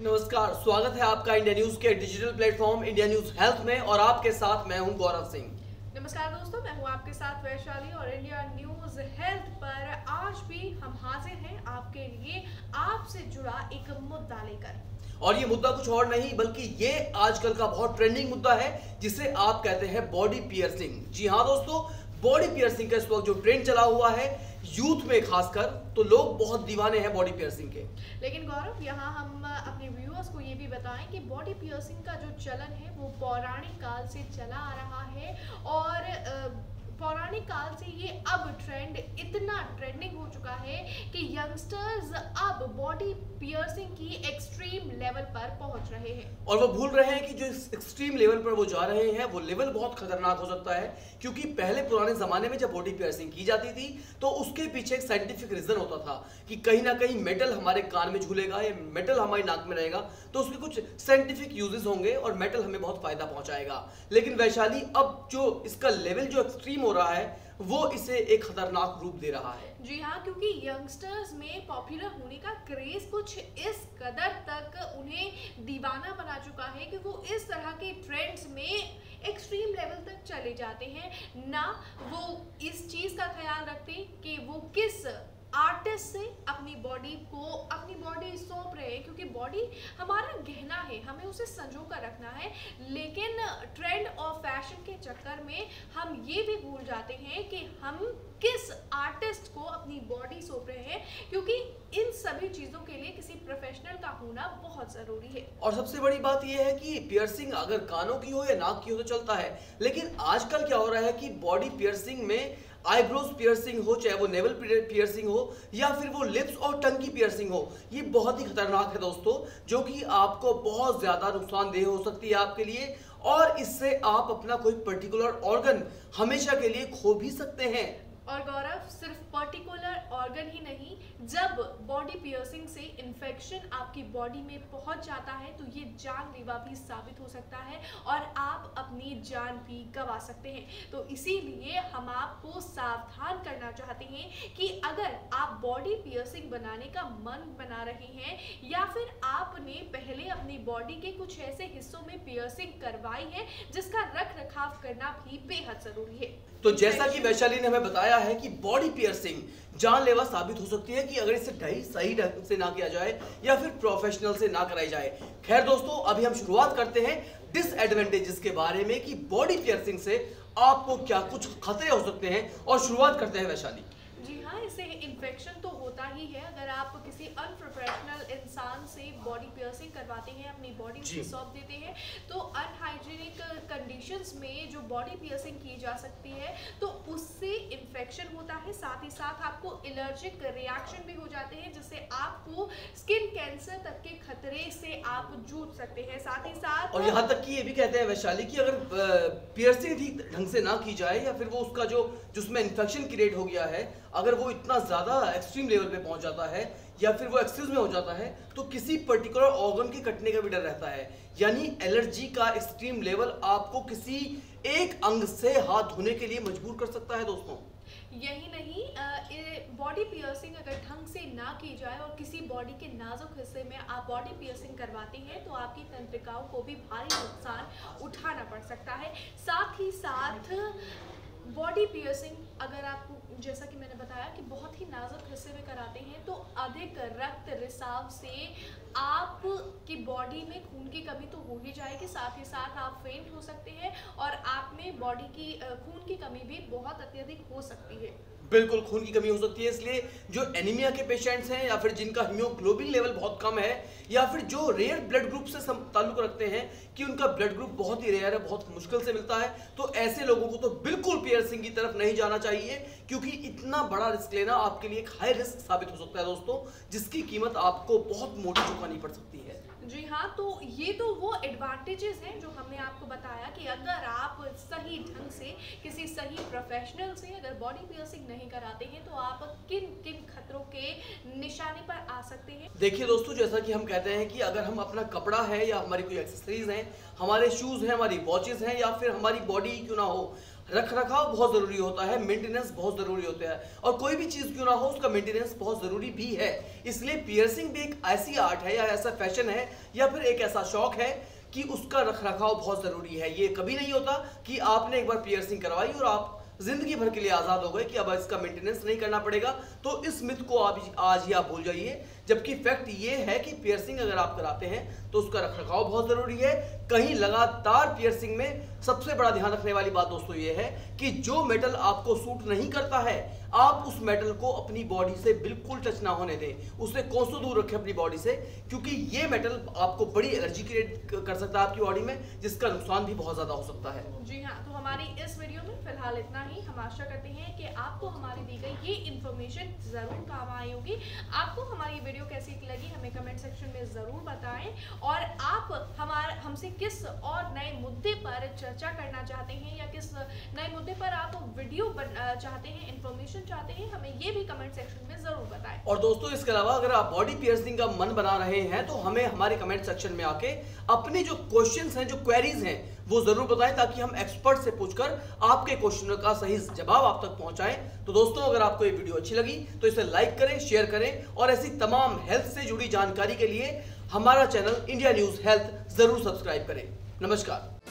नमस्कार, स्वागत है आपका इंडिया न्यूज के digital platform India news health में और आपके साथ मैं हूं गौरव सिंह। नमस्कार दोस्तों, मैं हूं आपके साथ वैशाली और इंडिया न्यूज हेल्थ पर आज भी हम हाजिर हैं आपके लिए आपसे जुड़ा एक मुद्दा लेकर। और ये मुद्दा कुछ और नहीं बल्कि ये आजकल का बहुत ट्रेंडिंग मुद्दा है जिसे आप कहते हैं बॉडी पियर्सिंग। जी हाँ दोस्तों, बॉडी पियर्सिंग का इस वक्त जो ट्रेंड चला हुआ है यूथ में खासकर, तो लोग बहुत दीवाने हैं बॉडी पियर्सिंग के। लेकिन गौरव, यहाँ हम अपने व्यूअर्स को ये भी बताएं कि बॉडी पियर्सिंग का जो चलन है वो पौराणिक काल से चला आ रहा है और पौराणिक काल से ये अब ट्रेंड इतना ट्रेंडिंग हो चुका है कि यंगस्टर्स अब बॉडी पियर्सिंग की एक्सट्रीम लेवल पर पहुंच रहे हैं। और वो भूल रहे हैं कि जो इस एक्सट्रीम लेवल पर वो जा रहे हैं वो लेवल बहुत खतरनाक हो सकता है, क्योंकि पहले पुराने जमाने में जब बॉडी पियर्सिंग की जाती थी तो उसके पीछे एक साइंटिफिक रीजन होता था कि कहीं ना कहीं मेटल हमारे कान में झूलेगा या मेटल हमारी नाक में रहेगा, तो उसके कुछ साइंटिफिक यूजेस होंगे और मेटल हमें बहुत फायदा पहुंचाएगा। लेकिन वैशाली, अब जो इसका लेवल जो एक्सट्रीम हो रहा है वो इसे एक खतरनाक रूप दे रहा है। जी हाँ, क्योंकि यंगस्टर्स में पॉपुलर होने का क्रेज कुछ इस कदर तक उन्हें दीवाना बना चुका है कि वो इस तरह के ट्रेंड्स में एक्सट्रीम लेवल तक चले जाते हैं। ना वो इस चीज का ख्याल रखते कि वो किस आर्टिस्ट से अपनी बॉडी सौंप रहे हैं, क्योंकि बॉडी हमारा गहना है, हमें उसे संजो कर रखना है। लेकिन ट्रेंड और फैशन के चक्कर में हम ये भी भूल जाते हैं कि हम किस आर्टिस्ट को अपनी बॉडी सौंप रहे हैं, क्योंकि इन सभी चीजों के लिए किसी प्रोफेशनल का होना बहुत जरूरी है। और सबसे बड़ी बात यह है कि पियर्सिंग अगर कानों की हो या नाक की हो तो चलता है, लेकिन आजकल क्या हो रहा है कि बॉडी पियर्सिंग में आईब्रोज पियर्सिंग हो, चाहे वो नेवल पियर्सिंग हो या फिर वो लिप्स और टंग की पियर्सिंग हो, ये बहुत ही खतरनाक है दोस्तों, जो कि आपको बहुत ज्यादा नुकसानदेह हो सकती है आपके लिए, और इससे आप अपना कोई पर्टिकुलर ऑर्गन हमेशा के लिए खो भी सकते हैं। और गौरव, सिर्फ पर्टिकुलर ऑर्गन ही नहीं, जब बॉडी पियर्सिंग से इन्फेक्शन आपकी बॉडी में पहुंच जाता है तो ये जानलेवा भी साबित हो सकता है और आप अपनी जान भी गंवा सकते हैं। तो इसीलिए हम आपको सावधान करना चाहते हैं कि अगर आप बॉडी पियर्सिंग बनाने का मन बना रहे हैं या फिर आपने पहले अपनी बॉडी के कुछ ऐसे हिस्सों में पियर्सिंग करवाई है जिसका रख रखाव करना भी बेहद जरूरी है। तो जैसा कि वैशाली ने हमें बताया है कि बॉडी पियर्सिंग जानलेवा साबित हो सकती है कि अगर इसे सही ढंग से ना किया जाए या फिर प्रोफेशनल से ना कराई जाए। खैर दोस्तों, अभी हम शुरुआत करते हैं डिसएडवांटेजेस के बारे में कि बॉडी पियर्सिंग से आपको क्या कुछ खतरे हो सकते हैं, और शुरुआत करते हैं वैशाली। जी हाँ, इससे इन्फेक्शन तो होता ही है। अगर आप किसी अनप्रोफेशनल इंसान से बॉडी पियर्सिंग करवाते हैं, अपनी बॉडी उसे सौंप देते हैं, तो अनहाइजीनिक कंडीशंस में जो बॉडी पियर्सिंग की जा सकती है तो उससे इन्फेक्शन होता है। साथ ही साथ आपको एलर्जिक रिएक्शन भी हो जाते हैं, जिससे आपको स्किन कैंसर तक के खतरे से आप जूझ सकते हैं। साथ ही साथ और यहाँ तक कि ये भी कहते हैं वैशाली कि अगर पियर्सिंग ठीक ढंग से ना की जाए या फिर वो उसका जो जिसमें इन्फेक्शन क्रिएट हो गया है, अगर वो इतना ज्यादा एक्सट्रीम लेवल पे पहुंच जाता है या फिर वो एक्सेस में हो जाता है तो किसी पर्टिकुलर ऑर्गन के कटने का भी डर रहता है। यानी एलर्जी का एक्सट्रीम लेवल आपको किसी एक अंग से हाथ धोने के लिए मजबूर कर सकता है दोस्तों। यही नहीं, बॉडी पियर्सिंग अगर ढंग से ना की जाए और किसी बॉडी के नाजुक हिस्से में आप बॉडी पियर्सिंग करवाते हैं तो आपकी तंत्रिकाओं को भी भारी नुकसान उठाना पड़ सकता है। साथ ही साथ बॉडी पियर्सिंग अगर आप, जैसा कि मैंने बताया, कि बहुत ही नाजुक हिस्से में कराते हैं तो अधिक रक्त रिसाव से आपकी बॉडी में खून की कमी तो हो ही जाएगी, साथ ही साथ आप फेंट हो सकते हैं और आप में बॉडी की खून की कमी भी बहुत अत्यधिक हो सकती है। बिल्कुल, खून की कमी हो सकती है, इसलिए जो एनीमिया के पेशेंट्स हैं या फिर जिनका हीमोग्लोबिन लेवल बहुत कम है या फिर जो रेयर ब्लड ग्रुप से ताल्लुक रखते हैं कि उनका ब्लड ग्रुप बहुत ही रेयर है, बहुत मुश्किल से मिलता है, तो ऐसे लोगों को तो बिल्कुल पियर्सिंग की तरफ नहीं जाना चाहिए, क्योंकि इतना बड़ा रिस्क लेना आपके लिए एक हाई रिस्क साबित हो सकता है दोस्तों, जिसकी कीमत आपको बहुत मोटी चुकानी पड़ सकती है। जी हाँ, तो ये तो वो एडवांटेजेस हैं जो हमने आपको बताया कि अगर आप सही ढंग से किसी सही प्रोफेशनल से अगर बॉडी पियर्सिंग नहीं कराते हैं तो आप किन किन खतरों के निशाने पर आ सकते हैं। देखिए दोस्तों, जैसा कि हम कहते हैं कि अगर हम अपना कपड़ा है या हमारी कोई एक्सेसरीज हैं, हमारे शूज हैं, हमारी वॉचेस हैं या फिर हमारी बॉडी क्यों ना हो, रख रखाव बहुत जरूरी होता है, मेंटेनेंस बहुत जरूरी होता है, और कोई भी चीज क्यों ना हो उसका मेंटेनेंस बहुत जरूरी भी है। इसलिए पियर्सिंग भी एक ऐसी आर्ट है या ऐसा फैशन है या फिर एक ऐसा शौक है कि उसका रख रखाव बहुत जरूरी है। ये कभी नहीं होता कि आपने एक बार पियर्सिंग करवाई और आप जिंदगी भर के लिए आजाद हो गए कि अब इसका मेंटेनेंस नहीं करना पड़ेगा। तो इस मिथ को आज ही आप भूल जाइए, जबकि फैक्ट ये है कि पियर्सिंग अगर आप कराते हैं तो उसका रखरखाव बहुत जरूरी है। कहीं लगातार पियर्सिंग में सबसे बड़ा ध्यान रखने वाली बात दोस्तों ये है कि जो मेटल आपको सूट नहीं करता है आप उस मेटल को अपनी बॉडी से बिल्कुल टच ना होने दें, उसे कोसों दूर रखें अपनी बॉडी से, क्योंकि ये मेटल आपको बड़ी एलर्जी क्रिएट कर सकता है आपकी बॉडी में, जिसका नुकसान भी बहुत ज्यादा हो सकता है। जी हाँ, तो हमारी इस वीडियो में फिलहाल इतना ही। हम आशा करते हैं कि आपको हमारी दी गई ये इन्फॉर्मेशन जरूर काम आई होगी। आपको हमारी वीडियो कैसी लगी हमें कमेंट सेक्शन में जरूर बताएं, और आप हमसे किस और नए मुद्दे पर चर्चा करना चाहते हैं या किस नए मुद्दे पर आप वीडियो चाहते हैं, इन्फॉर्मेशन चाहते हैं, हमें ये भी कमेंट सेक्शन में जरूर बताएं। और दोस्तों इसके अलावा अगर आप बॉडी पियर्सिंग का मन बना रहे हैं तो हमें हमारे कमेंट सेक्शन में आके अपने जो क्वेश्चंस हैं, जो क्वेरीज हैं, वो जरूर बताएं, ताकि हम एक्सपर्ट से पूछकर आपके क्वेश्चनों का सही जवाब आप तक पहुंचाएं। तो दोस्तों अगर आपको ये वीडियो अच्छी लगी तो इसे लाइक करें, शेयर करें, और ऐसी तमाम हेल्थ से जुड़ी जानकारी के लिए हमारा चैनल इंडिया न्यूज हेल्थ जरूर सब्सक्राइब करें। नमस्कार।